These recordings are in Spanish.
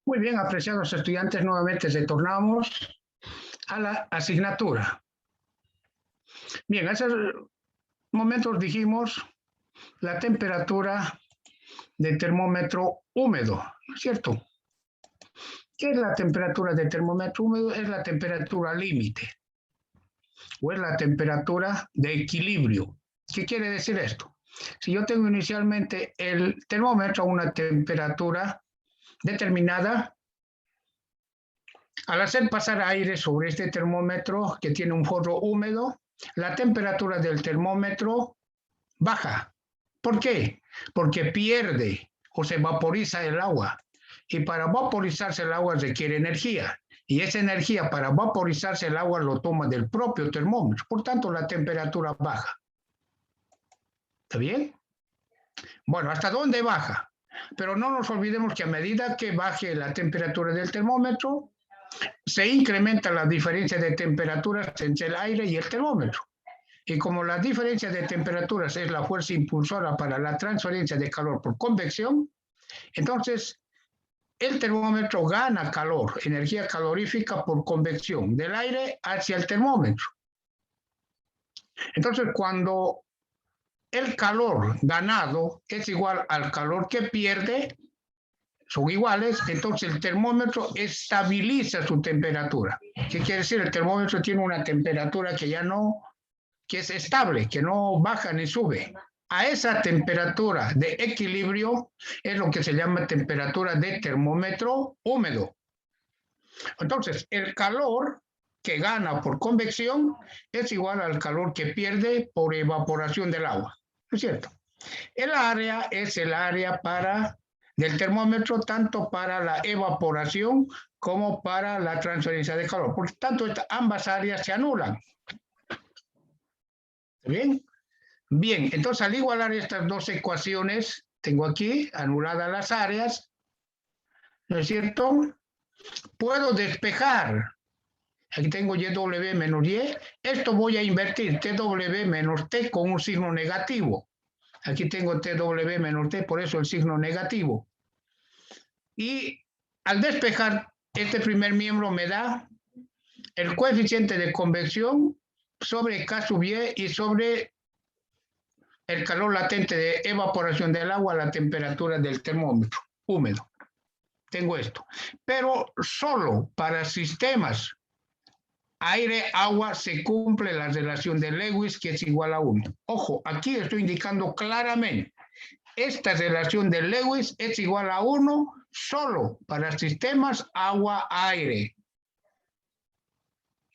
Muy bien, apreciados estudiantes, nuevamente retornamos a la asignatura. Bien, hace momentos dijimos la temperatura del termómetro húmedo, ¿no es cierto? ¿Qué es la temperatura del termómetro húmedo? Es la temperatura límite o es la temperatura de equilibrio. ¿Qué quiere decir esto? Si yo tengo inicialmente el termómetro a una temperatura determinada, al hacer pasar aire sobre este termómetro que tiene un forro húmedo, la temperatura del termómetro baja. ¿Por qué? Porque pierde o se vaporiza el agua. Y para vaporizarse el agua requiere energía. Y esa energía para vaporizarse el agua lo toma del propio termómetro. Por tanto, la temperatura baja. ¿Está bien? Bueno, ¿hasta dónde baja? Pero no nos olvidemos que a medida que baje la temperatura del termómetro, se incrementa la diferencia de temperaturas entre el aire y el termómetro. Y como la diferencia de temperaturas es la fuerza impulsora para la transferencia de calor por convección, entonces el termómetro gana calor, energía calorífica por convección del aire hacia el termómetro. Entonces, cuando el calor ganado es igual al calor que pierde, son iguales, entonces el termómetro estabiliza su temperatura. ¿Qué quiere decir? El termómetro tiene una temperatura que ya no, que es estable, que no baja ni sube. A esa temperatura de equilibrio es lo que se llama temperatura de termómetro húmedo. Entonces, el calor que gana por convección es igual al calor que pierde por evaporación del agua. ¿No es cierto? El área es el área del termómetro tanto para la evaporación como para la transferencia de calor. Por tanto, ambas áreas se anulan. ¿Bien? Bien, entonces al igualar estas dos ecuaciones, tengo aquí anuladas las áreas, ¿no es cierto? Puedo despejar. Aquí tengo YW menos Y. Esto voy a invertir TW menos T con un signo negativo. Aquí tengo TW menos T, por eso el signo negativo. Y al despejar este primer miembro me da el coeficiente de convección sobre K sub Y y sobre el calor latente de evaporación del agua a la temperatura del termómetro húmedo. Tengo esto. Pero solo para sistemas aire-agua se cumple la relación de Lewis, que es igual a 1. Ojo, aquí estoy indicando claramente, esta relación de Lewis es igual a 1 solo para sistemas agua-aire.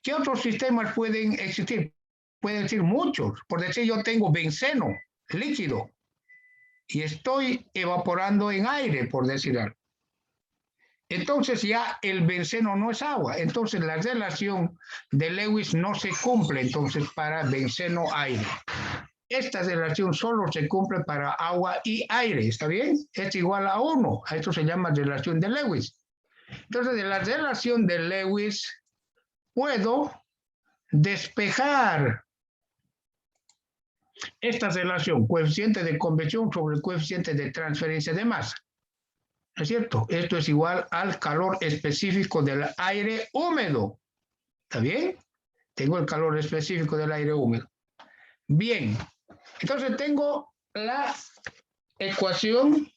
¿Qué otros sistemas pueden existir? Pueden existir muchos. Por decir, yo tengo benceno líquido y estoy evaporando en aire, por decir algo. Entonces ya el benceno no es agua. Entonces la relación de Lewis no se cumple entonces para benceno-aire. Esta relación solo se cumple para agua y aire, ¿está bien? Es igual a 1. A esto se llama relación de Lewis. Entonces de la relación de Lewis puedo despejar esta relación, coeficiente de convección sobre el coeficiente de transferencia de masa. ¿No es cierto? Esto es igual al calor específico del aire húmedo. ¿Está bien? Tengo el calor específico del aire húmedo. Bien. Entonces tengo la ecuación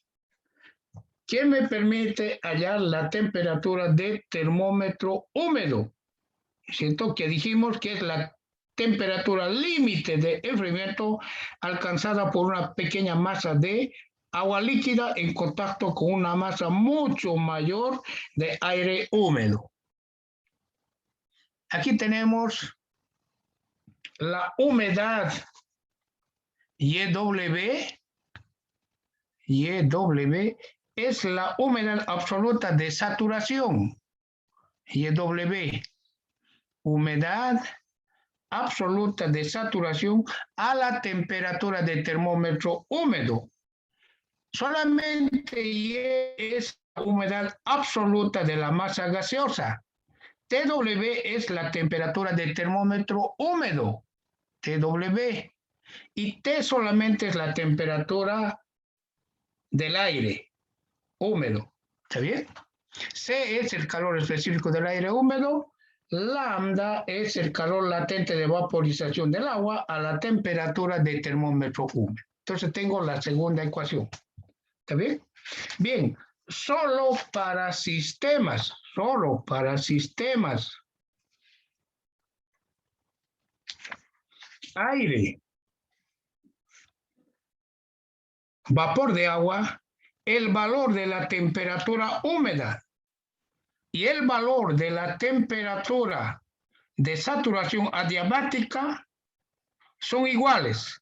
que me permite hallar la temperatura de termómetro húmedo. ¿Cierto? Que dijimos que es la temperatura límite de enfriamiento alcanzada por una pequeña masa de agua líquida en contacto con una masa mucho mayor de aire húmedo. Aquí tenemos la humedad YW es la humedad absoluta de saturación. YW, humedad absoluta de saturación a la temperatura del termómetro húmedo. Solamente Y es la humedad absoluta de la masa gaseosa. TW es la temperatura del termómetro húmedo, TW. Y T solamente es la temperatura del aire húmedo. ¿Está bien? C es el calor específico del aire húmedo. Lambda es el calor latente de vaporización del agua a la temperatura de termómetro húmedo. Entonces tengo la segunda ecuación. ¿Está bien? Bien, solo para sistemas aire, vapor de agua, el valor de la temperatura húmeda y el valor de la temperatura de saturación adiabática son iguales.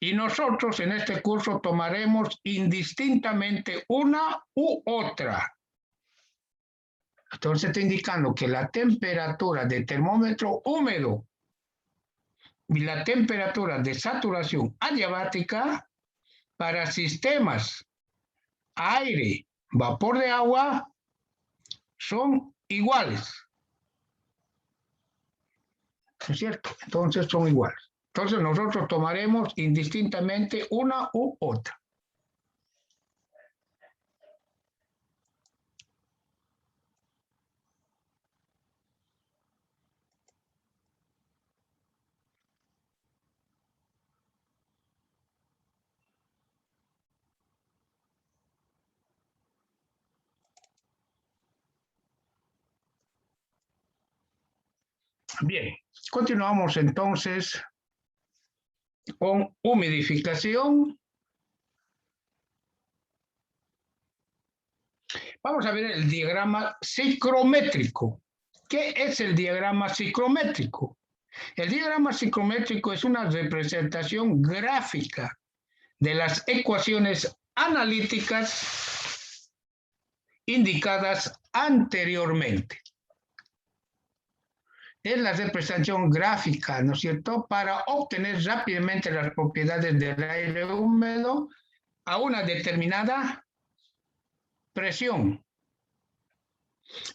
Y nosotros en este curso tomaremos indistintamente una u otra. Entonces está indicando que la temperatura de termómetro húmedo y la temperatura de saturación adiabática para sistemas aire, vapor de agua son iguales. ¿No es cierto? Entonces son iguales. Entonces nosotros tomaremos indistintamente una u otra. Bien, continuamos entonces con humidificación. Vamos a ver el diagrama ciclométrico. ¿Qué es el diagrama ciclométrico? El diagrama ciclométrico es una representación gráfica de las ecuaciones analíticas indicadas anteriormente. Es la representación gráfica, ¿no es cierto?, para obtener rápidamente las propiedades del aire húmedo a una determinada presión.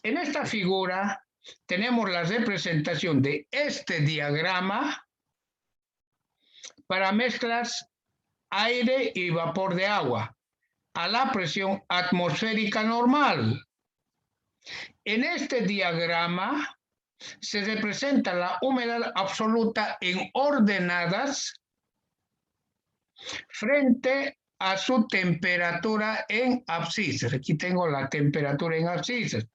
En esta figura tenemos la representación de este diagrama para mezclas aire y vapor de agua a la presión atmosférica normal. En este diagrama se representa la humedad absoluta en ordenadas frente a su temperatura en abscisas. Aquí tengo la temperatura en abscisas.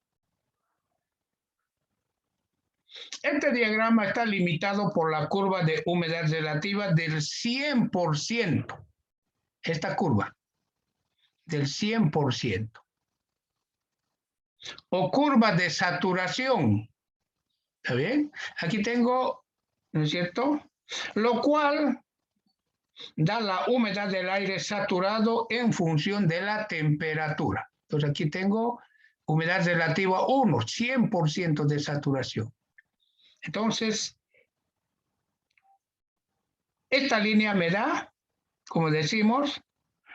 Este diagrama está limitado por la curva de humedad relativa del 100%. Esta curva del 100%. O curva de saturación. ¿Está bien? Aquí tengo, ¿no es cierto?, lo cual da la humedad del aire saturado en función de la temperatura. Entonces aquí tengo humedad relativa 1, 100% de saturación. Entonces, esta línea me da, como decimos,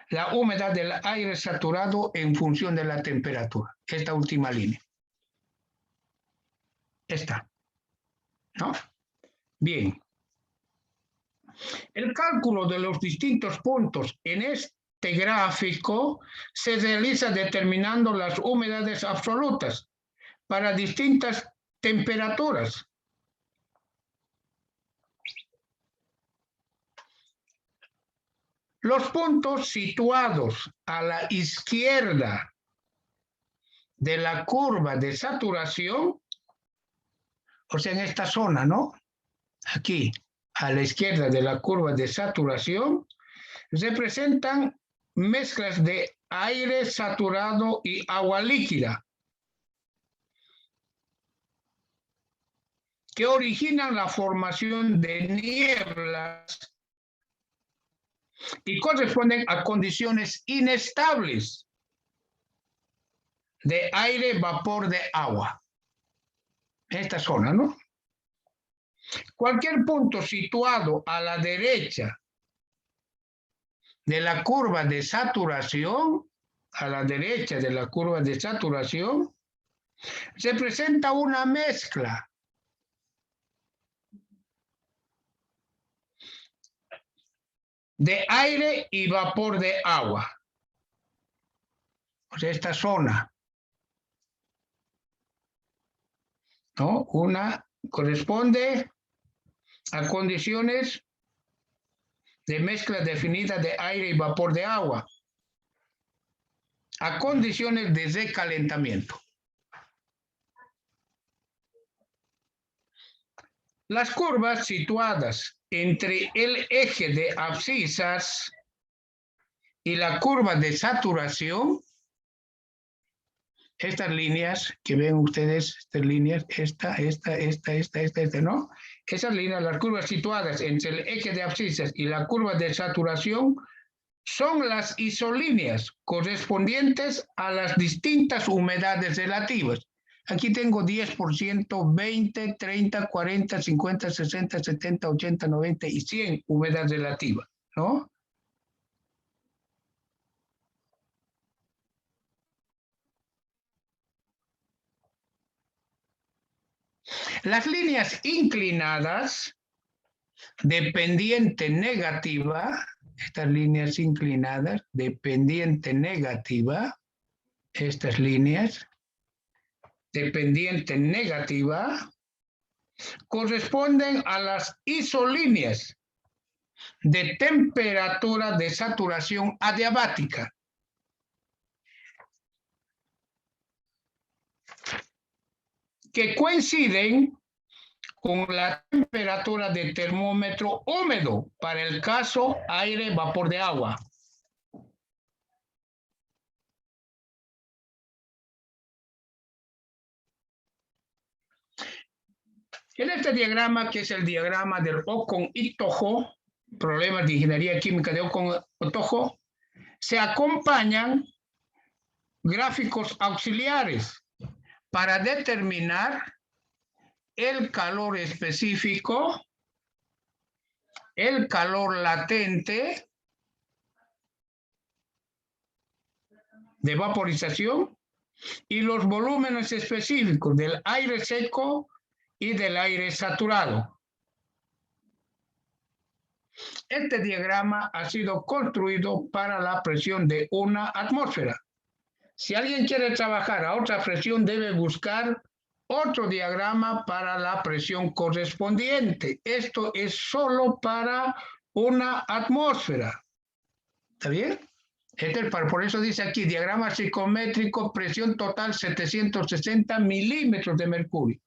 la humedad del aire saturado en función de la temperatura. Esta última línea. Esta. ¿No? Bien. El cálculo de los distintos puntos en este gráfico se realiza determinando las humedades absolutas para distintas temperaturas. Los puntos situados a la izquierda de la curva de saturación, o sea, en esta zona, ¿no? Aquí, a la izquierda de la curva de saturación, representan mezclas de aire saturado y agua líquida que originan la formación de nieblas y corresponden a condiciones inestables de aire, vapor de agua. Esta zona, ¿no? Cualquier punto situado a la derecha de la curva de saturación, a la derecha de la curva de saturación, se presenta una mezcla de aire y vapor de agua. o sea, esta zona, ¿no? Una corresponde a condiciones de mezcla definida de aire y vapor de agua, a condiciones de recalentamiento. Las curvas situadas entre el eje de abscisas y la curva de saturación, estas líneas que ven ustedes, estas líneas, esta, ¿no? Esas líneas, las curvas situadas entre el eje de abscisas y la curva de saturación son las isolíneas correspondientes a las distintas humedades relativas. Aquí tengo 10%, 20, 30, 40, 50, 60, 70, 80, 90 y 100 humedad relativa, ¿no? Las líneas inclinadas de pendiente negativa, estas líneas inclinadas de pendiente negativa, estas líneas de pendiente negativa, corresponden a las isolíneas de temperatura de saturación adiabática. Que coinciden con la temperatura de termómetro húmedo para el caso aire, vapor de agua. En este diagrama, que es el diagrama del Ocon y Tojo, problemas de ingeniería química de Ocon y Tojo, se acompañan gráficos auxiliares para determinar el calor específico, el calor latente de vaporización y los volúmenes específicos del aire seco y del aire saturado. Este diagrama ha sido construido para la presión de una atmósfera. Si alguien quiere trabajar a otra presión, debe buscar otro diagrama para la presión correspondiente. Esto es solo para una atmósfera. ¿Está bien? Por eso dice aquí, diagrama psicométrico, presión total 760 milímetros de mercurio.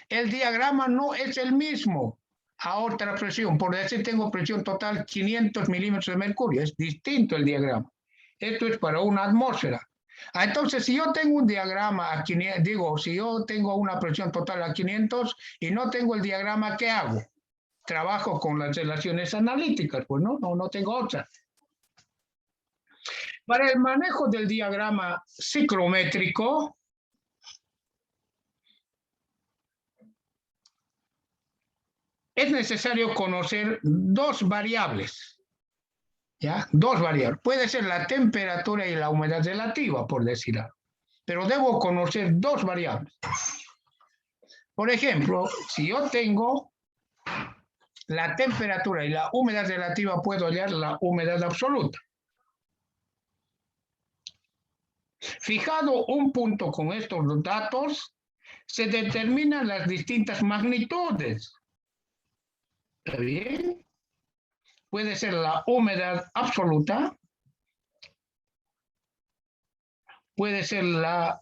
El diagrama no es el mismo a otra presión. Por decir, tengo presión total 500 milímetros de mercurio. Es distinto el diagrama. Esto es para una atmósfera. Entonces, si yo tengo un diagrama a 500, si yo tengo una presión total a 500 y no tengo el diagrama, ¿qué hago? Trabajo con las relaciones analíticas, pues no tengo otra. Para el manejo del diagrama ciclométrico, es necesario conocer dos variables. ¿Ya? Dos variables. Puede ser la temperatura y la humedad relativa, por decir algo. Pero debo conocer dos variables. Por ejemplo, si yo tengo la temperatura y la humedad relativa, puedo hallar la humedad absoluta. Fijado un punto con estos datos, se determinan las distintas magnitudes. ¿Está bien? Puede ser la humedad absoluta, puede ser la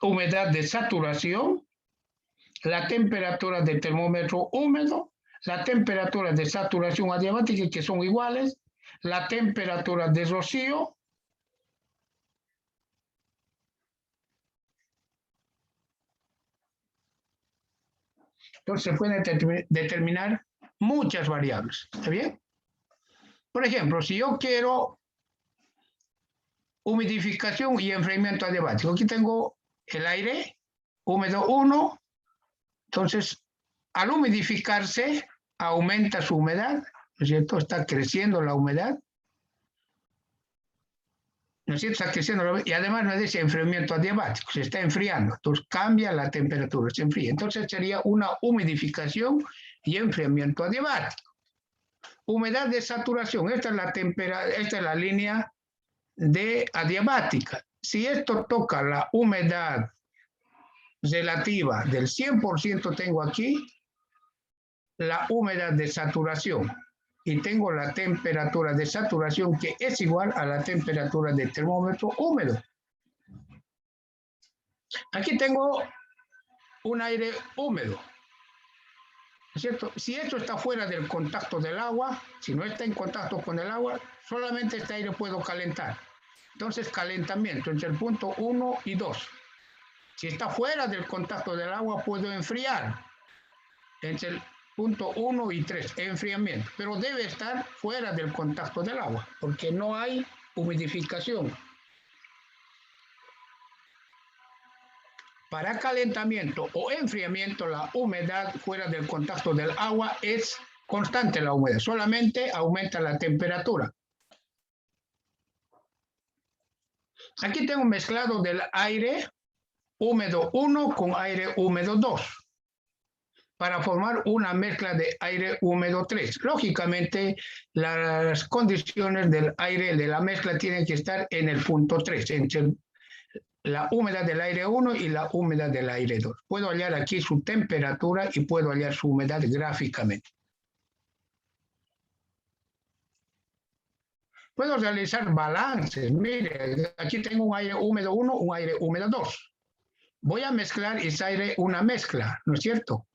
humedad de saturación, la temperatura del termómetro húmedo, la temperatura de saturación adiabática, que son iguales, la temperatura de rocío, entonces se pueden determinar muchas variables. ¿Está bien? Por ejemplo, si yo quiero humidificación y enfriamiento adiabático, aquí tengo el aire húmedo 1, entonces al humidificarse aumenta su humedad, ¿no es cierto? Está creciendo la humedad, ¿no es cierto? Está creciendo la humedad, y además no dice enfriamiento adiabático, se está enfriando, entonces cambia la temperatura, se enfría. Entonces sería una humidificación y enfriamiento adiabático. Humedad de saturación, esta es la línea de adiabática. si esto toca la humedad relativa del 100% tengo aquí la humedad de saturación y tengo la temperatura de saturación que es igual a la temperatura del termómetro húmedo. Aquí tengo un aire húmedo, ¿cierto? Si esto está fuera del contacto del agua, si no está en contacto con el agua, solamente este aire puedo calentar. Entonces, calentamiento entre el punto 1 y 2. Si está fuera del contacto del agua, puedo enfriar entre el punto 1 y 3, enfriamiento. Pero debe estar fuera del contacto del agua, porque no hay humidificación. Para calentamiento o enfriamiento, la humedad fuera del contacto del agua es constante la humedad, solamente aumenta la temperatura. Aquí tengo mezclado del aire húmedo 1 con aire húmedo 2 para formar una mezcla de aire húmedo 3. Lógicamente, las condiciones del aire de la mezcla tienen que estar en el punto 3, entre la humedad del aire 1 y la humedad del aire 2. Puedo hallar aquí su temperatura y puedo hallar su humedad gráficamente. Puedo realizar balances. Mire, aquí tengo un aire húmedo 1, un aire húmedo 2. Voy a mezclar ese aire, una mezcla, ¿no es cierto?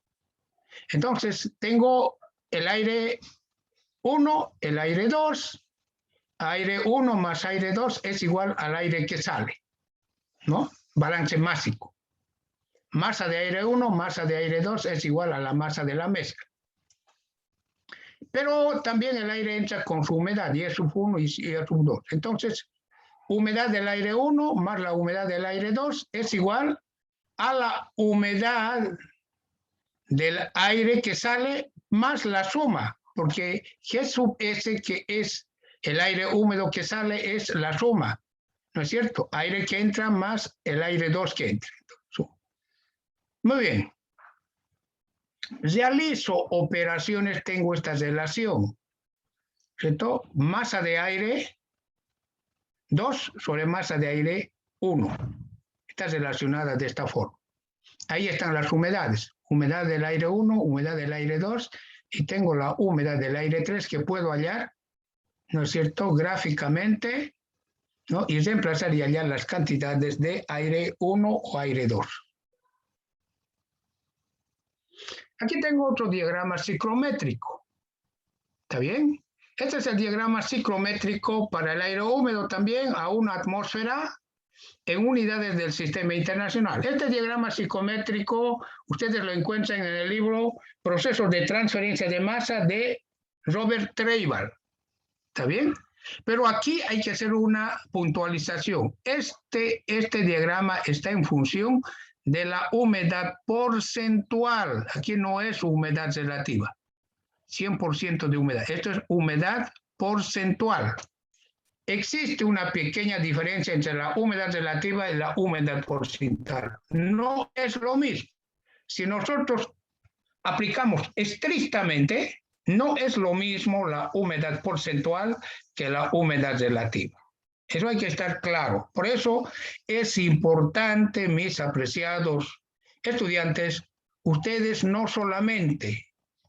Entonces, tengo el aire 1, el aire 2. Aire 1 más aire 2 es igual al aire que sale, ¿no? Balance másico. Masa de aire 1, masa de aire 2 es igual a la masa de la mezcla. Pero también el aire entra con su humedad, y es sub 1 y es sub 2. Entonces, humedad del aire 1 más la humedad del aire 2 es igual a la humedad del aire que sale más la suma, porque G sub S, que es el aire húmedo que sale, es la suma, ¿no es cierto? Aire que entra más el aire 2 que entra. Muy bien. Realizo operaciones, tengo esta relación, ¿cierto? Masa de aire 2 sobre masa de aire 1. Está relacionada de esta forma. Ahí están las humedades. Humedad del aire 1, humedad del aire 2, y tengo la humedad del aire 3 que puedo hallar, ¿no es cierto?, gráficamente, ¿no? Y reemplazar y hallar las cantidades de aire 1 o aire 2. Aquí tengo otro diagrama ciclométrico. ¿Está bien? Este es el diagrama ciclométrico para el aire húmedo también a una atmósfera en unidades del sistema internacional. Este diagrama psicométrico ustedes lo encuentran en el libro Procesos de transferencia de masa de Robert Treiber. ¿Está bien? Pero aquí hay que hacer una puntualización. Este diagrama está en función de la humedad porcentual. Aquí no es humedad relativa. 100% de humedad. Esto es humedad porcentual. Existe una pequeña diferencia entre la humedad relativa y la humedad porcentual. No es lo mismo. Si nosotros aplicamos estrictamente, no es lo mismo la humedad porcentual que la humedad relativa. Eso hay que estar claro. Por eso es importante, mis apreciados estudiantes, ustedes no solamente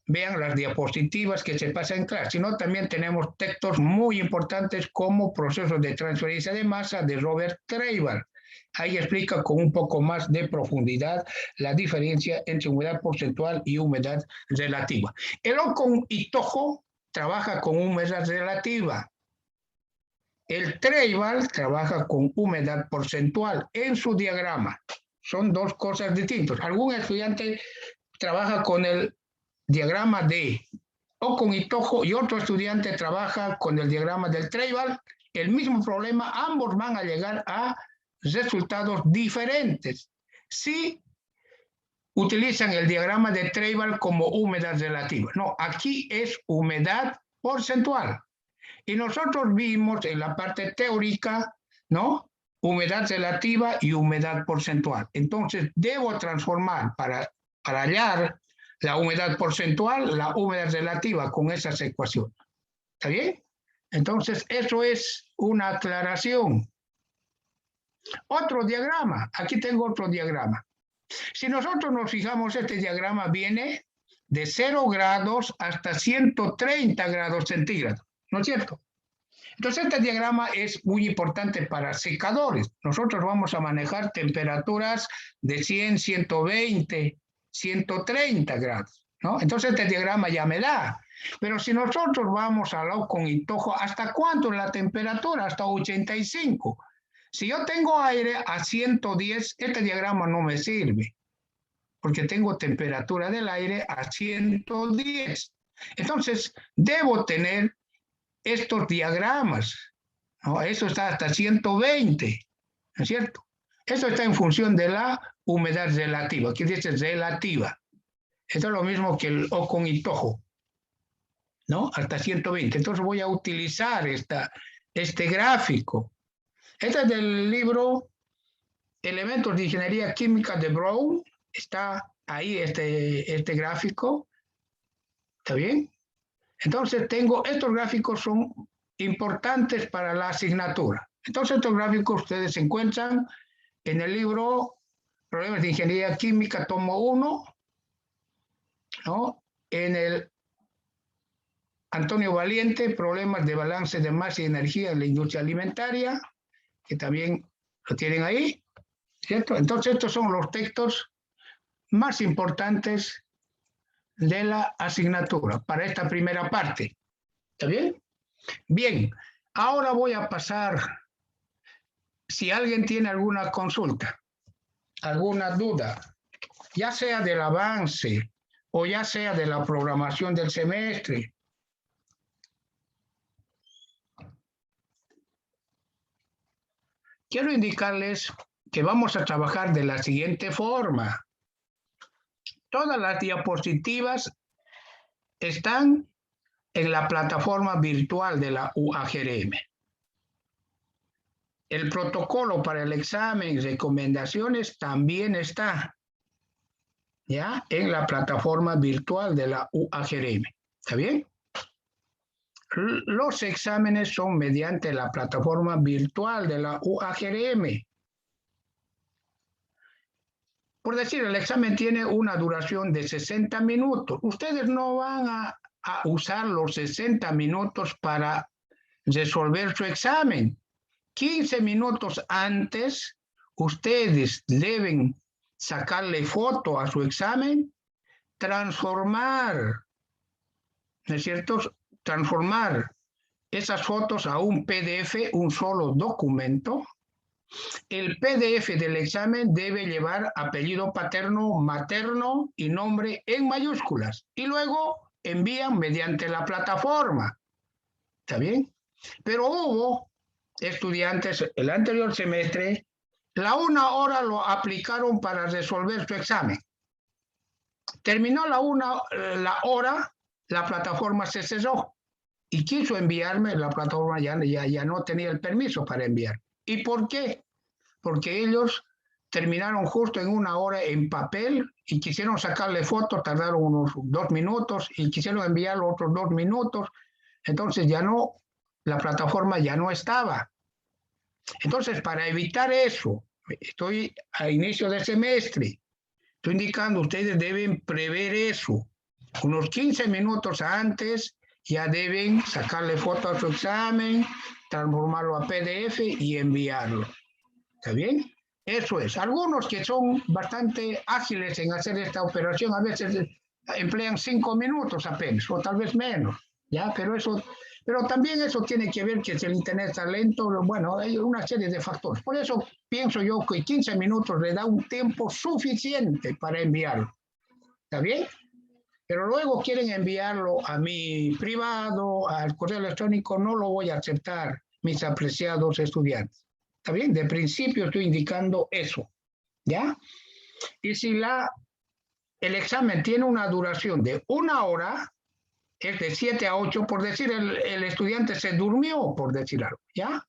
vean las diapositivas que se pasan en clase, sino también tenemos textos muy importantes como Procesos de transferencia de masa de Robert Treiber. Ahí explica con un poco más de profundidad la diferencia entre humedad porcentual y humedad relativa. El Ocon y Tojo trabaja con humedad relativa. El Treiber trabaja con humedad porcentual en su diagrama. Son dos cosas distintas. Algún estudiante trabaja con el diagrama de Ocon y Tojo y otro estudiante trabaja con el diagrama del Treiber, el mismo problema, ambos van a llegar a resultados diferentes si utilizan el diagrama de Treiber como humedad relativa. No, aquí es humedad porcentual. Y nosotros vimos en la parte teórica, ¿no?, humedad relativa y humedad porcentual. Entonces, debo transformar para hallar la humedad porcentual, la humedad relativa con esas ecuaciones. ¿Está bien? Entonces, eso es una aclaración. Otro diagrama, aquí tengo otro diagrama. Si nosotros nos fijamos, este diagrama viene de 0 grados hasta 130 grados centígrados, ¿no es cierto? Entonces, este diagrama es muy importante para secadores. Nosotros vamos a manejar temperaturas de 100, 120, 130 grados, ¿no? Entonces, este diagrama ya me da. Pero si nosotros vamos al lado con hitojo, ¿hasta cuánto es la temperatura? Hasta 85. Si yo tengo aire a 110, este diagrama no me sirve, porque tengo temperatura del aire a 110. Entonces, debo tener estos diagramas, ¿no? Eso está hasta 120, ¿no es cierto? Eso está en función de la humedad relativa. Aquí dice relativa. Esto es lo mismo que el O con hitojo, ¿no? Hasta 120. Entonces voy a utilizar este gráfico. Este es del libro Elementos de Ingeniería Química de Brown. Está ahí este gráfico. ¿Está bien? Entonces estos gráficos son importantes para la asignatura. Entonces estos gráficos ustedes se encuentran en el libro Problemas de Ingeniería Química, tomo 1, ¿no? En el Antonio Valiente, Problemas de Balance de Masa y Energía en la Industria Alimentaria, que también lo tienen ahí, ¿cierto? Entonces estos son los textos más importantes de la asignatura para esta primera parte. ¿Está bien? Bien, ahora voy a pasar, si alguien tiene alguna consulta, alguna duda, ya sea del avance o ya sea de la programación del semestre. Quiero indicarles que vamos a trabajar de la siguiente forma. Todas las diapositivas están en la plataforma virtual de la UAGRM. El protocolo para el examen y recomendaciones también está, ¿ya? En la plataforma virtual de la UAGRM. ¿Está bien? Los exámenes son mediante la plataforma virtual de la UAGRM. Por decir, el examen tiene una duración de 60 minutos. Ustedes no van a usar los 60 minutos para resolver su examen. 15 minutos antes, ustedes deben sacarle foto a su examen, transformar, ¿no es cierto? Transformar esas fotos a un PDF, un solo documento. El PDF del examen debe llevar apellido paterno, materno y nombre en mayúsculas. Y luego envían mediante la plataforma. ¿Está bien? Pero hubo estudiantes el anterior semestre, la 1 hora lo aplicaron para resolver su examen. Terminó la hora, la plataforma se cerró y quiso enviarme, la plataforma ya no tenía el permiso para enviar. ¿Y por qué? Porque ellos terminaron justo en 1 hora en papel y quisieron sacarle fotos, tardaron unos 2 minutos y quisieron enviarlo otros 2 minutos. Entonces ya no, la plataforma ya no estaba. Entonces, para evitar eso, estoy a inicio de semestre, estoy indicando, ustedes deben prever eso. Unos 15 minutos antes ya deben sacarle foto a su examen, transformarlo a PDF y enviarlo. ¿Está bien? Eso es. Algunos que son bastante ágiles en hacer esta operación, a veces emplean 5 minutos apenas, o tal vez menos, ¿ya? Pero también eso tiene que ver que si el internet está lento, bueno, hay una serie de factores. Por eso pienso yo que 15 minutos le da un tiempo suficiente para enviarlo. ¿Está bien? Pero luego quieren enviarlo a mi privado, al correo electrónico, no lo voy a aceptar, mis apreciados estudiantes. ¿Está bien? De principio estoy indicando eso, ¿ya? Y si el examen tiene una duración de 1 hora, es de 7 a 8, por decir, el estudiante se durmió, por decir algo, ¿ya?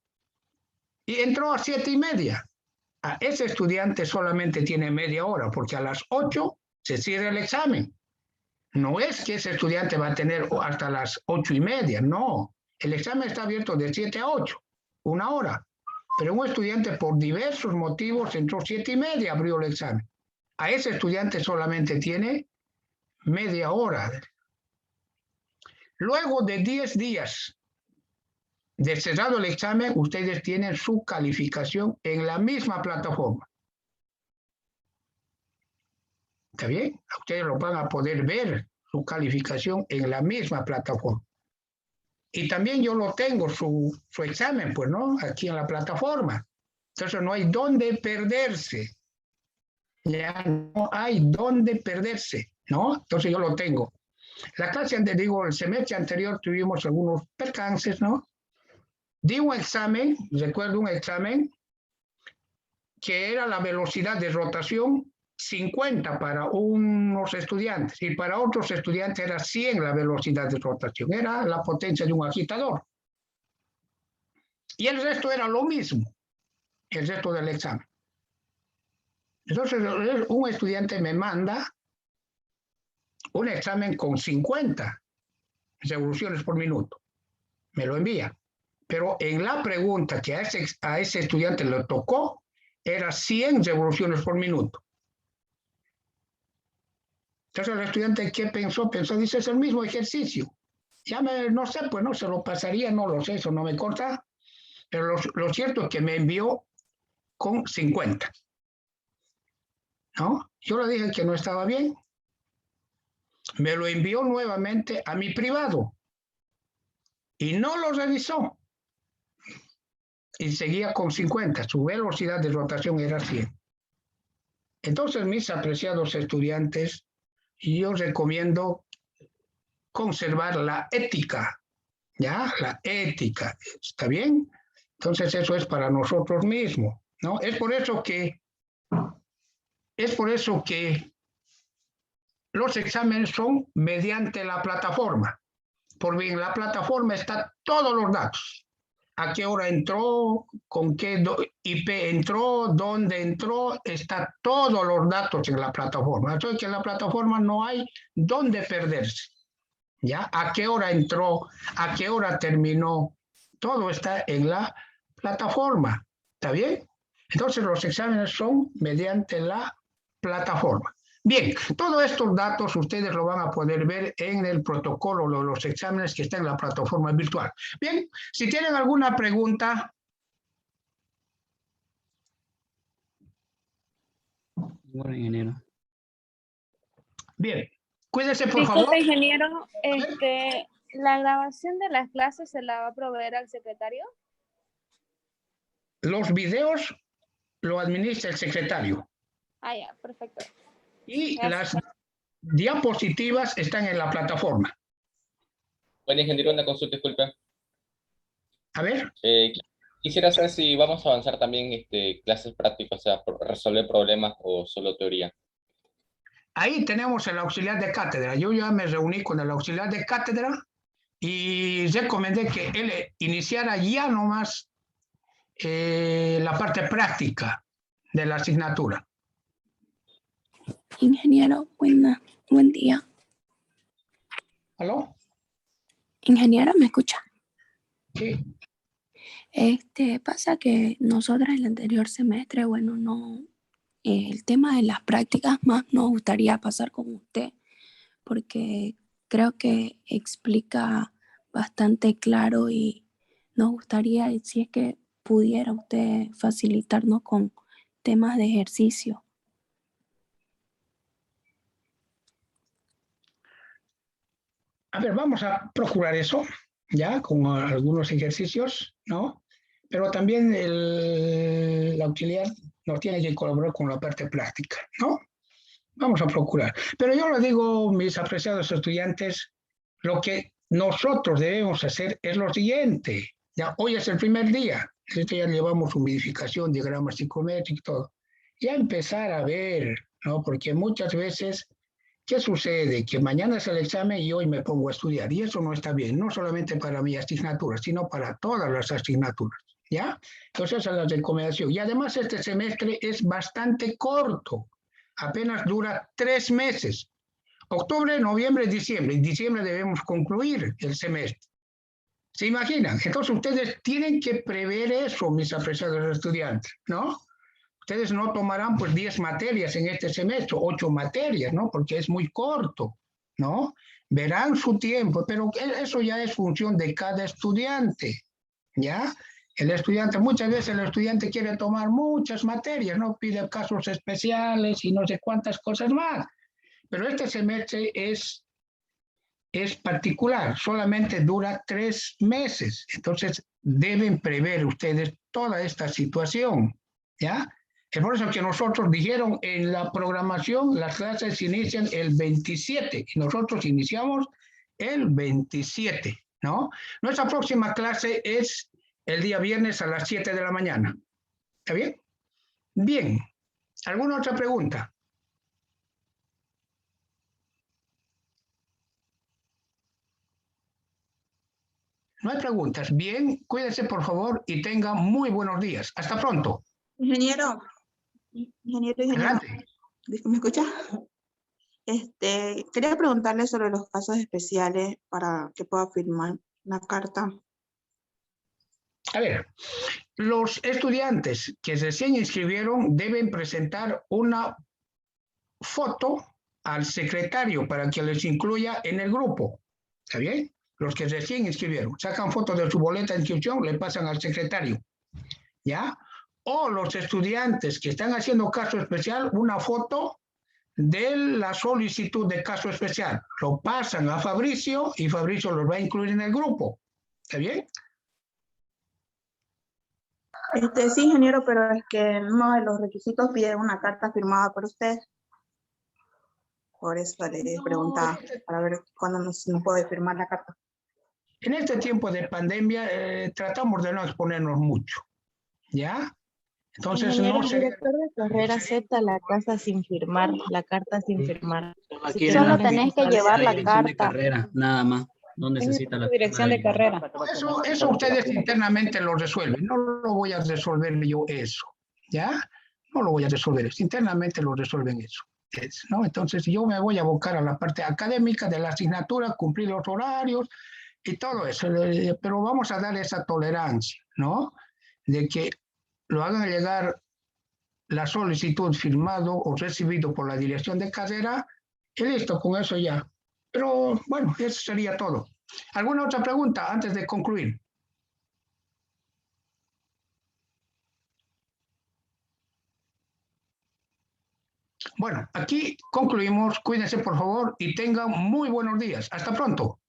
Y entró a 7:30. Ese estudiante solamente tiene media hora, porque a las 8 se cierra el examen. No es que ese estudiante va a tener hasta las 8:30, no. El examen está abierto de 7 a 8, 1 hora. Pero un estudiante por diversos motivos entró 7:30, abrió el examen. A ese estudiante solamente tiene media hora. Luego de 10 días de cerrado el examen, ustedes tienen su calificación en la misma plataforma. ¿Está bien? Ustedes lo van a poder ver, su calificación en la misma plataforma. Y también yo lo tengo, su examen, pues, ¿no? Aquí en la plataforma. Entonces no hay dónde perderse. Ya no hay dónde perderse, ¿no? Entonces yo lo tengo. La clase anterior, digo, el semestre anterior tuvimos algunos percances, ¿no? Di un examen, recuerdo un examen, que era la velocidad de rotación 50 para unos estudiantes y para otros estudiantes era 100 la velocidad de rotación, era la potencia de un agitador. Y el resto era lo mismo, el resto del examen. Entonces, un estudiante me manda un examen con 50 revoluciones por minuto. Me lo envía. Pero en la pregunta que a ese estudiante le tocó, era 100 revoluciones por minuto. Entonces el estudiante, ¿qué pensó? Dice, es el mismo ejercicio. Ya no sé, pues no se lo pasaría, no lo sé, eso no me corta. Pero lo cierto es que me envió con 50. ¿No? Yo le dije que no estaba bien. Me lo envió nuevamente a mi privado. Y no lo revisó. Y seguía con 50. Su velocidad de rotación era 100. Entonces, mis apreciados estudiantes, yo recomiendo conservar la ética. ¿Ya? La ética. ¿Está bien? Entonces, eso es para nosotros mismos. ¿No? Es por eso que los exámenes son mediante la plataforma. Porque en la plataforma están todos los datos. A qué hora entró, con qué IP entró, dónde entró, está todos los datos en la plataforma. Entonces que en la plataforma no hay dónde perderse. ¿Ya? A qué hora entró, a qué hora terminó, todo está en la plataforma. ¿Está bien? Entonces los exámenes son mediante la plataforma. Bien, todos estos datos ustedes lo van a poder ver en el protocolo de los exámenes que está en la plataforma virtual. Bien, si tienen alguna pregunta. Bueno, ingeniero. Bien, cuídense por Disculpe, favor. ingeniero, ¿la grabación de las clases se la va a proveer al secretario? Los videos lo administra el secretario. Ah, ya, perfecto. Y Gracias. las diapositivas están en la plataforma. Bueno, ingeniero, una consulta, disculpe. A ver. Quisiera saber si vamos a avanzar también clases prácticas, o sea, resolver problemas o solo teoría. Ahí tenemos el auxiliar de cátedra. Yo ya me reuní con el auxiliar de cátedra y recomendé que él iniciara ya nomás la parte práctica de la asignatura. Ingeniero, buen día. ¿Aló? Ingeniero, ¿me escucha? Sí. Pasa que nosotros el anterior semestre, bueno, no, el tema de las prácticas más nos gustaría pasar con usted, porque creo que explica bastante claro y nos gustaría, si es que pudiera usted facilitarnos con temas de ejercicio. A ver, vamos a procurar eso, ya, con algunos ejercicios, ¿no? Pero también el auxiliar nos tiene que colaborar con la parte práctica, ¿no? Vamos a procurar. Pero yo le digo, mis apreciados estudiantes, lo que nosotros debemos hacer es lo siguiente. Ya, hoy es el primer día, ya llevamos humidificación, diagrama psicométrico y todo. Ya empezar a ver, ¿no? Porque muchas veces, ¿qué sucede? Que mañana es el examen y hoy me pongo a estudiar. Y eso no está bien, no solamente para mi asignatura, sino para todas las asignaturas. ¿Ya? Entonces esa es la recomendación. Y además este semestre es bastante corto. Apenas dura 3 meses. Octubre, noviembre, diciembre. En diciembre debemos concluir el semestre. ¿Se imaginan? Entonces ustedes tienen que prever eso, mis apreciados estudiantes, ¿no? Ustedes no tomarán pues 10 materias en este semestre, 8 materias, ¿no? Porque es muy corto, ¿no? Verán su tiempo, pero eso ya es función de cada estudiante, ¿ya? El estudiante, muchas veces el estudiante quiere tomar muchas materias, ¿no? Pide casos especiales y no sé cuántas cosas más. Pero este semestre es particular, solamente dura 3 meses. Entonces, deben prever ustedes toda esta situación, ¿ya? Es por eso que nosotros dijeron en la programación, las clases inician el 27 y nosotros iniciamos el 27, ¿no? Nuestra próxima clase es el día viernes a las 7 de la mañana. ¿Está bien? Bien. ¿Alguna otra pregunta? No hay preguntas. Bien, cuídense por favor y tengan muy buenos días. Hasta pronto. Ingeniero. Adelante. ¿Me escucha? Quería preguntarle sobre los casos especiales para que pueda firmar la carta. A ver, los estudiantes que recién inscribieron deben presentar una foto al secretario para que les incluya en el grupo. ¿Está bien? Los que recién inscribieron, sacan fotos de su boleta de inscripción, le pasan al secretario. ¿Ya? O los estudiantes que están haciendo caso especial, una foto de la solicitud de caso especial. Lo pasan a Fabricio y Fabricio los va a incluir en el grupo. ¿Está bien? Sí, ingeniero, pero es que uno de los requisitos pide una carta firmada por usted. Por eso le preguntaba, para ver cuándo nos puede firmar la carta. En este tiempo de pandemia tratamos de no exponernos mucho, ¿ya? Entonces Ingeniero, no el sería... director de carrera acepta la carta sin firmar, la carta sin firmar. Aquí que en solo la tenés que facultad llevar de la dirección de carta. carrera, nada más. No necesita la dirección de carrera. Eso ustedes internamente lo resuelven. No lo voy a resolver yo eso, ¿ya? No lo voy a resolver eso. Internamente lo resuelven eso. ¿No? Entonces yo me voy a abocar a la parte académica de la asignatura, cumplir los horarios y todo eso. Pero vamos a dar esa tolerancia, ¿no? De que lo hagan llegar la solicitud firmado o recibido por la dirección de carrera y listo, con eso ya. Pero bueno, eso sería todo. ¿Alguna otra pregunta antes de concluir? Bueno, aquí concluimos. Cuídense por favor y tengan muy buenos días. Hasta pronto.